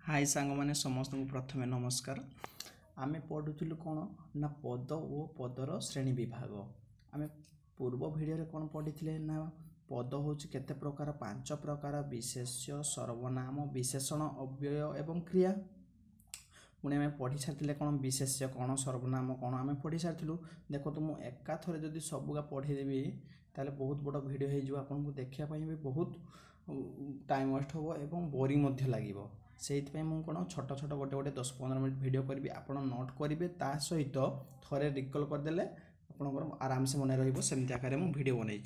हाय सांग मैंने समस्त को प्रथम नमस्कार। आम पढ़ुलु कौन ना पद और पदर श्रेणी विभाग। आम पूर्व भिडियो कौन पढ़ी ना पद हूँ केते प्रकार 5 प्रकार विशेष्य सर्वनाम विशेषण अव्यय एवं क्रिया। पुणी आम पढ़ी सारी कौन विशेष्य कौन सर्वनाम कौन आम पढ़ी सारी। देखो तो मुझे एका थरे जदि सबुगा पढ़ीदेवी ताले बहुत बड़ भिडियो हो आपको देखापी भी बहुत टाइम वेस्ट हम और बोरिंग लगे से कौन छोट छोट गोटे गोटे 10-15 मिनट भिडियो करी आप नोट करेंगे ता सहित थरे रिकल करदे आपंकर आराम से मन रही आकार मुझे भिडियो बनई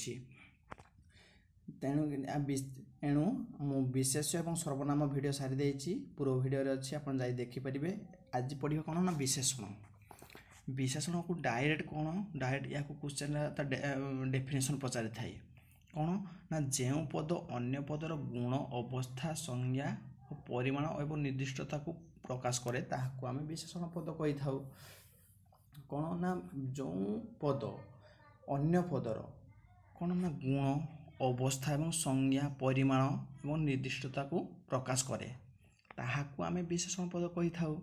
तेणु मु विशेष और सर्वनाम भिडियो सारी देती पूर्व भिडियो अच्छी आप देखिपारे। आज पढ़िए कौन ना विशेषण विशेषण को डायरेक्ट कौन डायरेक्ट या क्वेश्चन डेफिनेशन पचारि थाए कौन ना जो पद अन्य पदर गुण अवस्था संज्ञा परिमाण एवं निर्दिष्टता को प्रकाश करे ताहाको आमे विशेषण पद कही थाउ। कौन ना जो पद अन्य पदर कौन ना गुण अवस्था एवं संज्ञा परिमाण एवं निर्दिष्टता को प्रकाश करे ताहाको आमे विशेषण पद कही थाउ।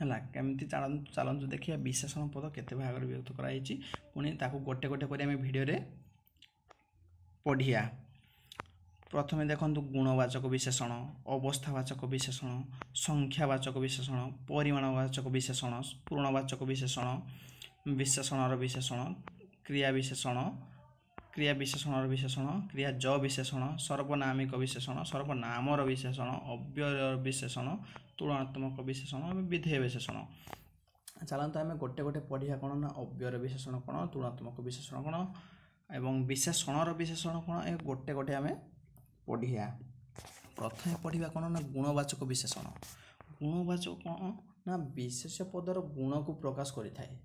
है केमती चलतु देखिए विशेषण पद केते भाग विभक्त कराई पुणी ताको गोटे गोटे कर आमे भिडियो रे पढ़िया। प्रथमे देखु गुणवाचक विशेषण अवस्थावाचक विशेषण संख्यावाचक विशेषण परिमाणवाचक विशेषण पूर्णवाचक विशेषण विशेषणर विशेषण क्रिया विशेषण क्रिया विशेषणर विशेषण क्रिया ज विशेषण सर्वनामिक विशेषण सर्वनामर विशेषण अव्यय विशेषण तुलनात्मक विशेषण विधेय विशेषण। चलते आम गोटे गोटे पढ़िया कौन ना अव्यय विशेषण कौन तुलनात्मक विशेषण कौन एवं विशेषणर विशेषण कौन ए गोटे गोटे आम पढ़िया। प्रथम पढ़ा कौन ना गुणवाचक विशेषण गुणवाचक कौन ना विशेष पदर गुण को प्रकाश करें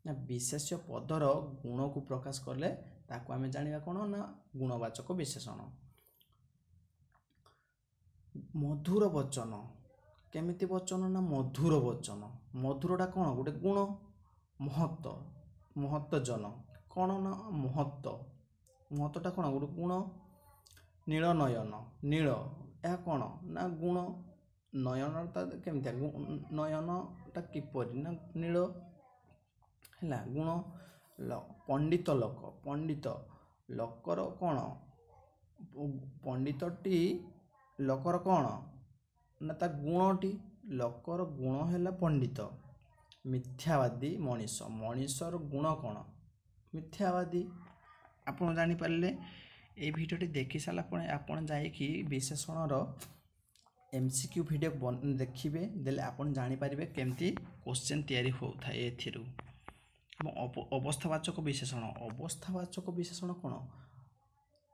ना विशेष पदर गुण को प्रकाश कले ताको आमे जानिबा कौन ना गुणवाचक विशेषण। मधुर वचन केमिति वचन ना मधुर वचन मधुरटा कौन गोटे गुण महत्व महत्वजन कौन ना महत्वटा कौन गोटे गुण नील नयन नील यह कौन ना गुण नयनटा केमितिया नयनटा किपरि ना नील है गुण पंडित लोक पंडित लोकर कौन पंडितटी लोकर कौन ना ता गुणटी लोकर गुण है पंडित। मिथ्यावादी मनीष मनीषर गुण कौन मिथ्यावादी। आप जानीपारे ये भिडियोटी देखी सारापर आपन जाइकी विशेषणर MCQ भिडियो देखिए देले आपन जानीपारे केमती क्वेश्चन तैयारी होता है एथिरु। अवस्थावाचक विशेषण अवस्थावाचक विशेषण कौन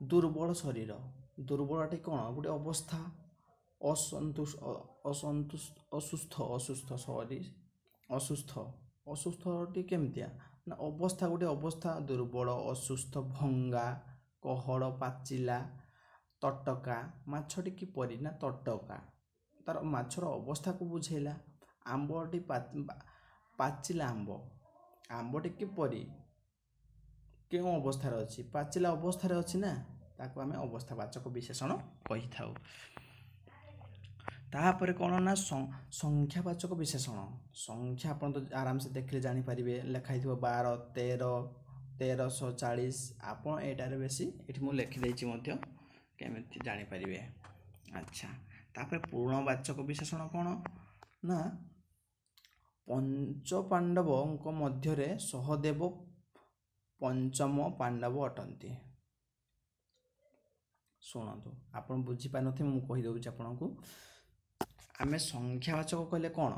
दुर्बल शरीर दुर्बलटी कौन गोटे अवस्था असुस्थ असुस्थ सॉरी असुस्थ असुस्थटी केमतिया ना अवस्था गोटे अवस्था दुर्बल असुस्थ भंगा कहड़ पाचिला तटका माछटी किपरि ना तटका तार माछर अवस्था को बुझेला। आंबटी पाचिला आंबटी किपरि केउं अवस्थार अछि पाचिला अवस्थार अछि ना ताको आमे अवस्थावाचक विशेषण कहि थाउ। तापर कौन ना संख्यावाचक विशेषण संख्या अपन तो आराम से देखले जानी पारिबे लिखाई 12 13 1340 आपन एटारे बेसी एठी मु लिखि देछि मध्य केमिति जानी पारिबे। अच्छा तापर पूर्णवाचक विशेषण कौन ना पंच पांडवों मध्य सहदेव पंचम पांडव अटंती। शुणु आपन बुझी पाइ नथि मु कहि दउछि आपनकु आमे संख्यावाचक कहले कौन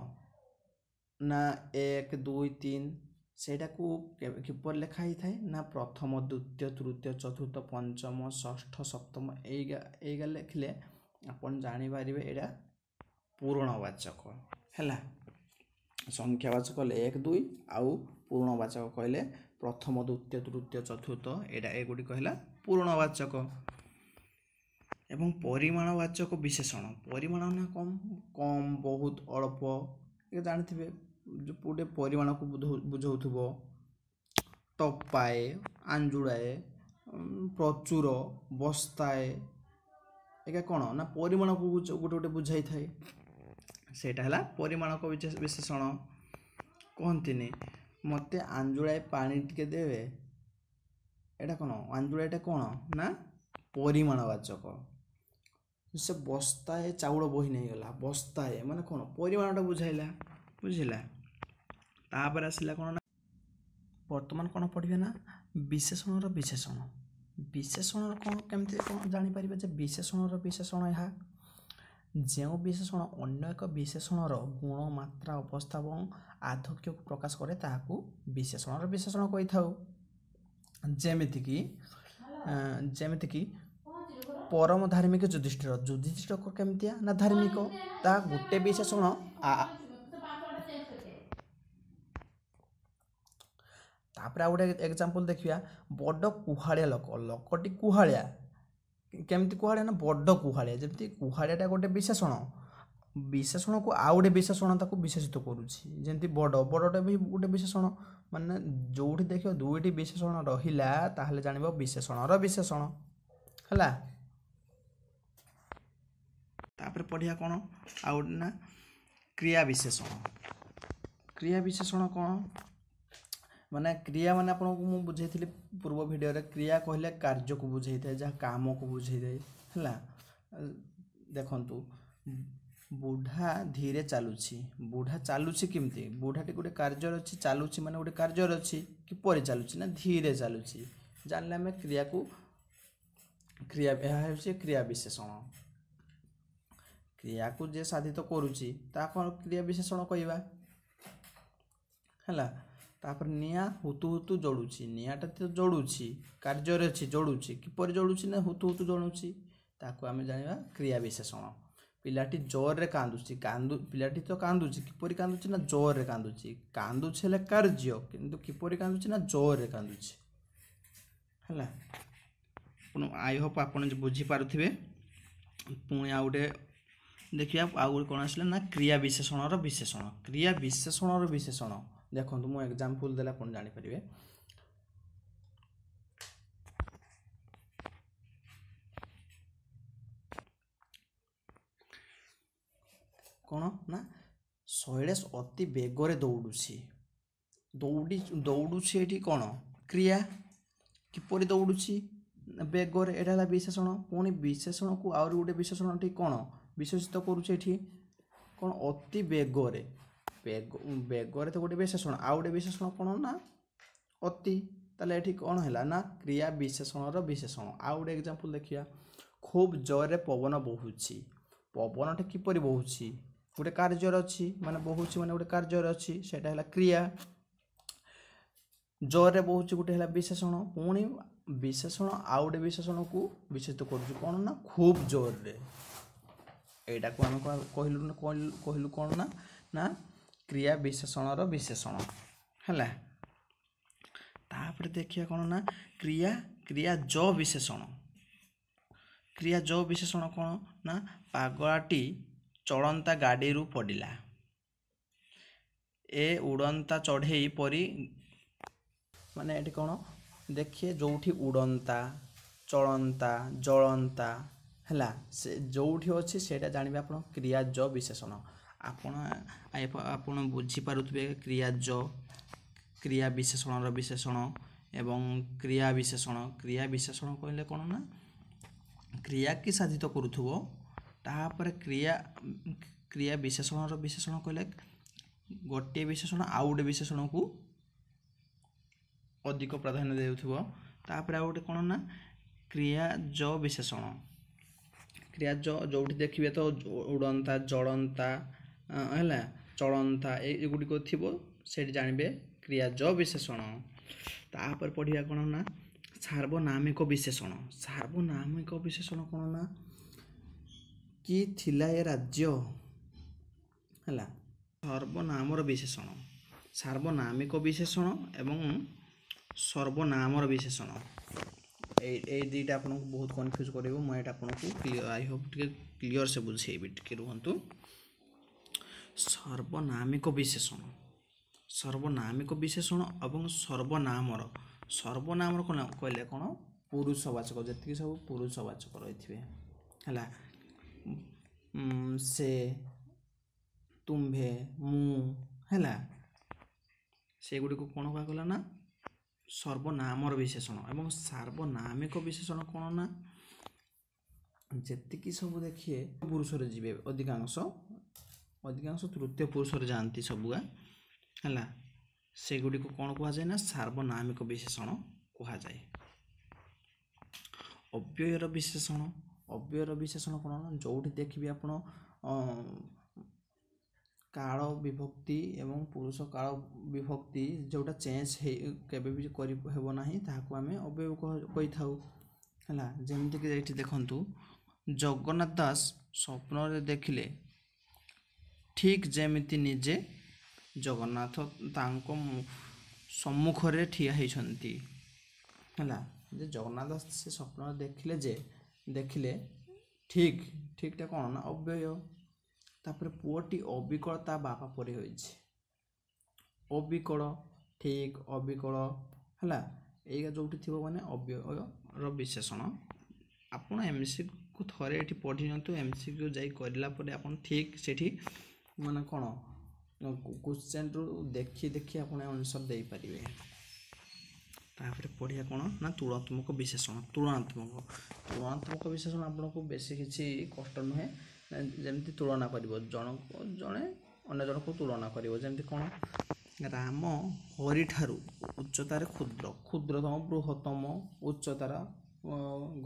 ना 1 2 3 सेटा को किपर लिखा ही थाए ना प्रथम द्वितीय तृतीय चतुर्थ पंचम षष्ठ सप्तम एगा लिखले आपन जानी पारिबे एटा पूर्णवाचक हैला। संख्यावाचक कहले 1 2 आउ पूर्णवाचक कहले प्रथम द्वितीय तृतीय चतुर्थ एटा एगुडी कहला पूर्णवाचक। एवं परिमाणवाचक विशेषण परिमाण ना कम कम बहुत अल्प ये जानथिबे जो पूरे परिमाण को बुझाउथबो टपाए आंजुड़ाए प्रचुर बस्ताए एका कौन ना परिमाण को गोटे गोटे बुझाई थाए। ସେଇଟା ହେଲା ପରିମାଣକ ବିଶେଷଣ। କହନ୍ତିନି ମୋତେ ଆଞ୍ଜୁଳାଏ ପାଣି ଟିକେ ଦେବେ, ଏଇଟା କ'ଣ ଆଞ୍ଜୁଳାଏଟା କ'ଣ ନା ପରିମାଣବାଚକ। ସେ ବସ୍ତାଏ ଚାଉଳ ବୋହି ନେଇଗଲା, ବସ୍ତାଏ ମାନେ କ'ଣ ପରିମାଣଟା ବୁଝାଇଲା, ବୁଝିଲା। ତାପରେ ଆସିଲା କ'ଣ ନା ବର୍ତ୍ତମାନ କ'ଣ ପଢ଼ିବେ ନା ବିଶେଷଣର ବିଶେଷଣ। ବିଶେଷଣର କ'ଣ କେମିତି କ'ଣ ଜାଣିପାରିବେ ଯେ ବିଶେଷଣର ବିଶେଷଣ ଏହା ଯେଉଁ ବିଶେଷଣ ଅନ୍ୟ ଏକ ବିଶେଷଣର ଗୁଣ, ମାତ୍ରା, ଅବସ୍ଥା ଏବଂ ଆଧିକ୍ୟକୁ ପ୍ରକାଶ କରେ ତାହାକୁ ବିଶେଷଣର ବିଶେଷଣ କହିଥାଉ। ଯେମିତିକି ପରମ ଧାର୍ମିକ ଯୁଧିଷ୍ଠିର କେମିତିଆ ନା ଧାର୍ମିକ, ତା ଗୋଟେ ବିଶେଷଣ। ତାପରେ ଆଉ ଗୋଟେ ଏକ୍ଜାମ୍ପଲ୍ ଦେଖିବା, ବଡ଼ କୁହାଳିଆ ଲୋକଟି କୁହାଳିଆ, କେମିତି କୁହାଳିଆ ନା ବଡ଼ କୁହାଳିଆ। ଯେମିତି କୁହାଳିଆଟା ଗୋଟେ ବିଶେଷଣକୁ ଆଉ ଗୋଟେ ବିଶେଷଣ ତାକୁ ବିଶେଷିତ କରୁଛି। ଯେମିତି ବଡ଼ଟା ବି ଗୋଟେ ବିଶେଷଣ, ମାନେ ଯେଉଁଠି ଦେଖିବ ଦୁଇଟି ବିଶେଷଣ ରହିଲା ତାହେଲେ ଜାଣିବ ବିଶେଷଣର ବିଶେଷଣ ହେଲା। ତାପରେ ପଢ଼ିବା କ'ଣ ଆଉ ଗୋଟେ ନା କ୍ରିୟା ବିଶେଷଣ। କ୍ରିୟା ବିଶେଷଣ କ'ଣ ମାନେ କ୍ରିୟା ମାନେ ଆପଣଙ୍କୁ ମୁଁ ବୁଝେଇଥିଲି ପୂର୍ବ ଭିଡ଼ିଓରେ। କ୍ରିୟା କହିଲେ କାର୍ଯ୍ୟକୁ ବୁଝେଇଥାଏ, ଯାହା କାମକୁ ବୁଝେଇଥାଏ ହେଲା। ଦେଖନ୍ତୁ ବୁଢ଼ା ଧୀରେ ଚାଲୁଛି, ବୁଢ଼ା ଚାଲୁଛି କେମିତି, ବୁଢ଼ାଟି ଗୋଟେ କାର୍ଯ୍ୟରେ ଅଛି, ଚାଲୁଛି ମାନେ ଗୋଟେ କାର୍ଯ୍ୟରେ ଅଛି। କିପରି ଚାଲୁଛି ନା ଧୀରେ ଚାଲୁଛି। ଜାଣିଲେ ଆମେ ଏହା ହେଉଛି କ୍ରିୟା ବିଶେଷଣ। କ୍ରିୟାକୁ ଯିଏ ସାଧିତ କରୁଛି ତାହା କ'ଣ କ୍ରିୟା ବିଶେଷଣ କହିବା ହେଲା। ତାପରେ ନିଆଁ ହୁତୁ ହୁତୁ ଜଳୁଛି, ନିଆଁଟା ତ ଜଳୁଛି, କାର୍ଯ୍ୟରେ ଅଛି, ଜଳୁଛି। କିପରି ଜଳୁଛି ନା ହୁତୁ ହୁତୁ ଜଳୁଛି, ତାକୁ ଆମେ ଜାଣିବା କ୍ରିୟା ବିଶେଷଣ। ପିଲାଟି ଜୋରରେ କାନ୍ଦୁଛି, ପିଲାଟି ତ କାନ୍ଦୁଛି, କିପରି କାନ୍ଦୁଛି ନା ଜୋରରେ କାନ୍ଦୁଛି। କାନ୍ଦୁଛି ହେଲେ କାର୍ଯ୍ୟ, କିନ୍ତୁ କିପରି କାନ୍ଦୁଛି ନା ଜୋରରେ କାନ୍ଦୁଛି ହେଲା। ଆଇ ହୋପ୍ ଆପଣ ବୁଝିପାରୁଥିବେ। ପୁଣି ଆଉ ଗୋଟେ ଦେଖିବା, ଆଉ ଗୋଟେ କ'ଣ ଆସିଲା ନା କ୍ରିୟା ବିଶେଷଣର ବିଶେଷଣ। କ୍ରିୟା ବିଶେଷଣର ବିଶେଷଣ ଦେଖନ୍ତୁ, ମୁଁ ଏକ୍ଜାମ୍ପଲ୍ ଦେଲେ ଆପଣ ଜାଣିପାରିବେ। କ'ଣ ନା ଶୈଳେଶ ଅତି ବେଗରେ ଦୌଡ଼ୁଛି। ଦୌଡ଼ୁଛି ଏଠି କ'ଣ କ୍ରିୟା। କିପରି ଦୌଡ଼ୁଛି ବେଗରେ, ଏଇଟା ହେଲା ବିଶେଷଣ। ପୁଣି ବିଶେଷଣକୁ ଆହୁରି ଗୋଟେ ବିଶେଷଣଟି କ'ଣ ବିଶେଷିତ କରୁଛି ଏଠି କ'ଣ ଅତି ବେଗରେ। ବେଗରେ ତ ଗୋଟେ ବିଶେଷଣ, ଆଉ ଗୋଟେ ବିଶେଷଣ କ'ଣ ନା ଅତି। ତାହେଲେ ଏଠି କ'ଣ ହେଲା ନା କ୍ରିୟା ବିଶେଷଣର ବିଶେଷଣ। ଆଉ ଗୋଟେ ଏକ୍ଜାମ୍ପଲ୍ ଦେଖିବା, ଖୁବ୍ ଜୋରରେ ପବନ ବହୁଛି। ପବନଟା କିପରି ବହୁଛି, ଗୋଟେ କାର୍ଯ୍ୟରେ ଅଛି, ମାନେ ବହୁଛି ମାନେ ଗୋଟେ କାର୍ଯ୍ୟରେ ଅଛି, ସେଇଟା ହେଲା କ୍ରିୟା। ଜୋରରେ ବହୁଛି ଗୋଟେ ହେଲା ବିଶେଷଣ। ପୁଣି ବିଶେଷଣ ଆଉ ଗୋଟେ ବିଶେଷଣକୁ ବିଶେଷିତ କରୁଛି କ'ଣ ନା ଖୁବ୍ ଜୋରରେ। ଏଇଟାକୁ ଆମେ କହିଲୁ କ'ଣ ନା କ୍ରିୟା ବିଶେଷଣର ବିଶେଷଣ ହେଲା। ତାପରେ ଦେଖିବା କ'ଣ ନା କ୍ରିୟାଜ ବିଶେଷଣ। କ୍ରିୟାଜ ବିଶେଷଣ କ'ଣ ନା ପାଗଳାଟି ଚଳନ୍ତା ଗାଡ଼ିରୁ ପଡ଼ିଲା। ଏ ଉଡ଼ନ୍ତା ଚଢ଼େଇ ପରି, ମାନେ ଏଠି କ'ଣ ଦେଖିଏ ଯେଉଁଠି ଉଡ଼ନ୍ତା, ଚଳନ୍ତା, ଜଳନ୍ତା ହେଲା, ସେ ଯେଉଁଠି ଅଛି ସେଇଟା ଜାଣିବେ ଆପଣ କ୍ରିୟାଜ ବିଶେଷଣ। ଆପଣ ବୁଝିପାରୁଥିବେ କ୍ରିୟା ବିଶେଷଣର ବିଶେଷଣ ଏବଂ କ୍ରିୟା ବିଶେଷଣ। କ୍ରିୟା ବିଶେଷଣ କହିଲେ କ'ଣ ନା କ୍ରିୟା କି ସାଧିତ କରୁଥିବ। ତାପରେ କ୍ରିୟା ବିଶେଷଣର ବିଶେଷଣ କହିଲେ ଗୋଟିଏ ବିଶେଷଣ ଆଉ ଗୋଟେ ବିଶେଷଣକୁ ଅଧିକ ପ୍ରାଧାନ୍ୟ ଦେଉଥିବ। ତାପରେ ଆଉ ଗୋଟେ କ'ଣ ନା କ୍ରିୟାଜ ବିଶେଷଣ। କ୍ରିୟାଜ ଯେଉଁଠି ଦେଖିବେ ତ ଉଡ଼ନ୍ତା, ଜଳନ୍ତା ହେଲା, ଚଳନ୍ତା ଏଗୁଡ଼ିକ ଥିବ, ସେଇଠି ଜାଣିବେ କ୍ରିୟାଜ ବିଶେଷଣ। ତାପରେ ପଢ଼ିବା କ'ଣ ନା ସାର୍ବନାମିକ ବିଶେଷଣ। ସାର୍ବନାମିକ ବିଶେଷଣ କ'ଣ ନା କି ଥିଲା ଏ ରାଜ୍ୟ ହେଲା। ସର୍ବନାମର ବିଶେଷଣ, ସାର୍ବନାମିକ ବିଶେଷଣ ଏବଂ ସର୍ବନାମର ବିଶେଷଣ। ଏଇ ଦୁଇଟା ଆପଣଙ୍କୁ ବହୁତ କନଫ୍ୟୁଜ୍ କରିବ। ମୁଁ ଏଇଟା ଆପଣଙ୍କୁ ଆଇ ହୋପ୍ ଟିକେ କ୍ଲିଅର୍ ସେ ବୁଝେଇବି, ଟିକେ ରୁହନ୍ତୁ। ସର୍ବନାମିକ ବିଶେଷଣ ଏବଂ ସର୍ବନାମର କ'ଣ କହିଲେ କ'ଣ ପୁରୁଷବାଚକ, ଯେତିକି ସବୁ ପୁରୁଷବାଚକ ରହିଥିବେ ହେଲା। ସେ ତୁମ୍ଭେ, ମୁଁ ହେଲା ସେଗୁଡ଼ିକୁ କ'ଣ କୁହାଗଲା ନା ସର୍ବନାମର ବିଶେଷଣ। ଏବଂ ସାର୍ବନାମିକ ବିଶେଷଣ କ'ଣ ନା ଯେତିକି ସବୁ ଦେଖିଏ ପୁରୁଷରେ ଯିବେ ଅଧିକାଂଶ ତୃତୀୟ ପୁରୁଷରେ ଯାଆନ୍ତି ସବୁଆ ହେଲା ସେଗୁଡ଼ିକୁ କ'ଣ କୁହାଯାଏ ନା ସାର୍ବନାମିକ ବିଶେଷଣ କୁହାଯାଏ। ଅବ୍ୟୟର ବିଶେଷଣ କ'ଣ ନା ଯେଉଁଠି ଦେଖିବେ ଆପଣ କାଳ ବିଭକ୍ତି ଏବଂ ପୁରୁଷ କାଳ ବିଭକ୍ତି ଯେଉଁଟା ଚେଞ୍ଜ କେବେ ବି କରି ହେବ ନାହିଁ ତାହାକୁ ଆମେ ଅବ୍ୟୟ କହିଥାଉ ହେଲା। ଯେମିତିକି ଏଇଠି ଦେଖନ୍ତୁ ଜଗନ୍ନାଥ ଦାସ ସ୍ୱପ୍ନରେ ଦେଖିଲେ ଠିକ୍ ଯେମିତି ନିଜେ ଜଗନ୍ନାଥ ତାଙ୍କ ସମ୍ମୁଖରେ ଠିଆ ହେଇଛନ୍ତି ହେଲା। ଯେ ଜଗନ୍ନାଥ ଦାସ ସେ ସ୍ୱପ୍ନରେ ଦେଖିଲେ ଠିକ୍ଟା କ'ଣ ନା ଅବ୍ୟୟ। ତାପରେ ପୁଅଟି ଅବିକଳ ତା ବାପା ପରି ହୋଇଛି। ଅବିକଳ ଠିକ୍ ଅବିକଳ ହେଲା ଏଇଟା ଯେଉଁଠି ଥିବ ମାନେ ଅବ୍ୟୟର ବିଶେଷଣ। ଆପଣ ଏମ୍ସିକ୍ୟୁ ଥରେ ଏଠି ପଢ଼ି ନିଅନ୍ତୁ। ଏମ୍ସିକ୍ୟୁ ଯାଇ କରିଲା ପରେ ଆପଣ ଠିକ୍ ସେଠି ମାନେ କ'ଣ କ୍ୱେଶ୍ଚନରୁ ଦେଖି ଆପଣ ଆନ୍ସର ଦେଇପାରିବେ। ତାପରେ ପଢ଼ିବା କ'ଣ ନା ତୁଳନାତ୍ମକ ବିଶେଷଣ। ତୁଳନାତ୍ମକ ବିଶେଷଣ ଆପଣଙ୍କୁ ବେଶୀ କିଛି କଷ୍ଟ ନୁହେଁ। ଯେମିତି ତୁଳନା କରିବ ଜଣେ ଅନ୍ୟ ଜଣକୁ ତୁଳନା କରିବ। ଯେମିତି କ'ଣ ରାମ ହରିଠାରୁ ଉଚ୍ଚତାରେ କ୍ଷୁଦ୍ରତମ ବୃହତ୍ତମ ଉଚ୍ଚତାର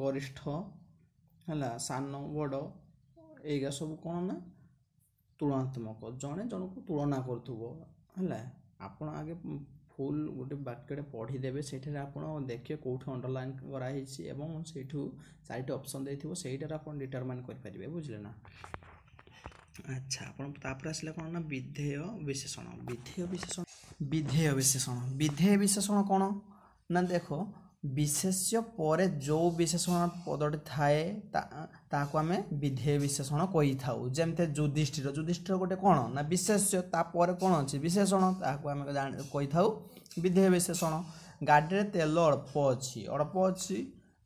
ଗରିଷ୍ଠ ହେଲା ସାନ ବଡ଼ ଏଇଗା ସବୁ କ'ଣ ନା ତୁଳନାତ୍ମକ। ଜଣେ ଜଣକୁ ତୁଳନା କରୁଥିବ ହେଲା। ଆପଣ ଆଗେ ଫୁଲ୍ ଗୋଟେ ବାକ୍ୟଟେ ପଢ଼ିଦେବେ ସେଇଠାରେ ଆପଣ ଦେଖିବେ କେଉଁଠି ଅଣ୍ଡରଲାଇନ୍ କରାହେଇଛି ଏବଂ ସେଇଠୁ 4ଟି ଅପସନ୍ ଦେଇଥିବ ସେଇଟାରେ ଆପଣ ଡିଟରମାଇନ୍ କରିପାରିବେ ବୁଝିଲେ ନା। ଆଚ୍ଛା ଆପଣ ତାପରେ ଆସିଲା କ'ଣ ନା ବିଧେୟ ବିଶେଷଣ। ବିଧେୟ ବିଶେଷଣ କ'ଣ ନା ଦେଖ ବିଶେଷ୍ୟ ପରେ ଯେଉଁ ବିଶେଷଣ ପଦଟି ଥାଏ ତାହାକୁ ଆମେ ବିଧେୟ ବିଶେଷଣ କହିଥାଉ। ଯେମିତି ଯୁଧିଷ୍ଠିର ଗୋଟେ କ'ଣ ନା ବିଶେଷ୍ୟ ତାପରେ କ'ଣ ଅଛି ବିଶେଷଣ ତାହାକୁ ଆମେ କହିଥାଉ ବିଧେୟ ବିଶେଷଣ। ଗାଡ଼ିରେ ତେଲ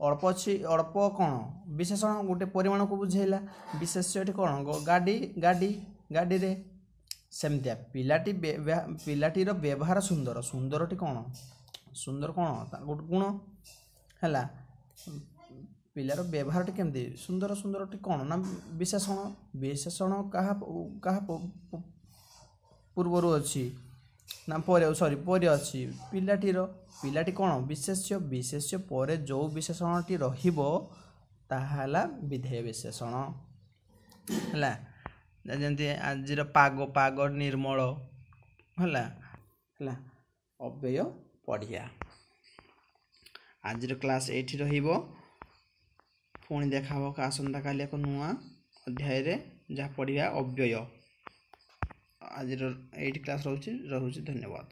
ଅଳ୍ପ କ'ଣ ବିଶେଷଣ ଗୋଟେ ପରିମାଣକୁ ବୁଝେଇଲା। ବିଶେଷ୍ୟ ଏଠି କ'ଣ ଗାଡ଼ିରେ। ସେମିତିଆ ପିଲାଟିର ବ୍ୟବହାର ସୁନ୍ଦରଟି କ'ଣ ଗୋଟେ ଗୁଣ ହେଲା। ପିଲାର ବ୍ୟବହାରଟି କେମିତି ସୁନ୍ଦରଟି କ'ଣ ନା ବିଶେଷଣ କାହା ପୂର୍ବରୁ ଅଛି ନା ପରେ ଅଛି ପିଲାଟି କ'ଣ ବିଶେଷ୍ୟ ପରେ ଯେଉଁ ବିଶେଷଣଟି ରହିବ ତାହା ହେଲା ବିଧେୟ ବିଶେଷଣ ହେଲା। ଯେମିତି ଆଜିର ପାଗ ନିର୍ମଳ ହେଲା ଅବ୍ୟୟ ପଢ଼ିଆ। ଆଜିର କ୍ଲାସ୍ ଏଇଠି ରହିବ। ପୁଣି ଦେଖା ହେବ ଆସନ୍ତାକାଲି ଏକ ନୂଆ ଅଧ୍ୟାୟରେ ଯାହା ପଢ଼ିବା ଅବ୍ୟୟ। ଆଜିର ଏଇଠି କ୍ଲାସ୍ ରହୁଛି। ଧନ୍ୟବାଦ।